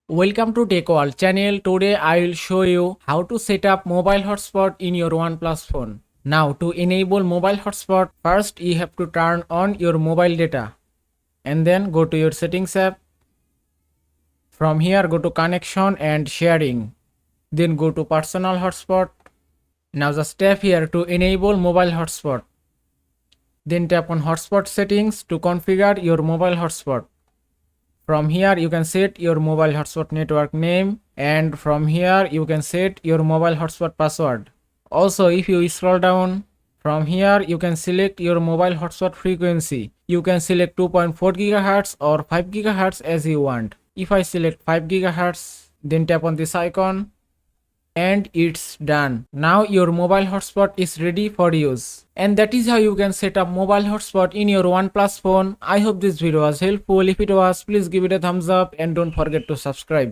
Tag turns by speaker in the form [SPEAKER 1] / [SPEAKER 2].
[SPEAKER 1] Welcome to Tech World channel. Today I will show you how to set up mobile hotspot in your OnePlus phone. Now to enable mobile hotspot, first you have to turn on your mobile data and then go to your settings app. From here go to connection and sharing. Then go to personal hotspot. Now just tap here to enable mobile hotspot. Then tap on hotspot settings to configure your mobile hotspot. From here you can set your mobile hotspot network name, and from here you can set your mobile hotspot password. Also, if you scroll down, from here you can select your mobile hotspot frequency. You can select 2.4 GHz or 5 GHz as you want. If I select 5 GHz, then tap on this icon and it's done. Now your mobile hotspot is ready for use. And that is how you can set up mobile hotspot in your OnePlus phone. I hope this video was helpful. If it was, please give it a thumbs up and don't forget to subscribe.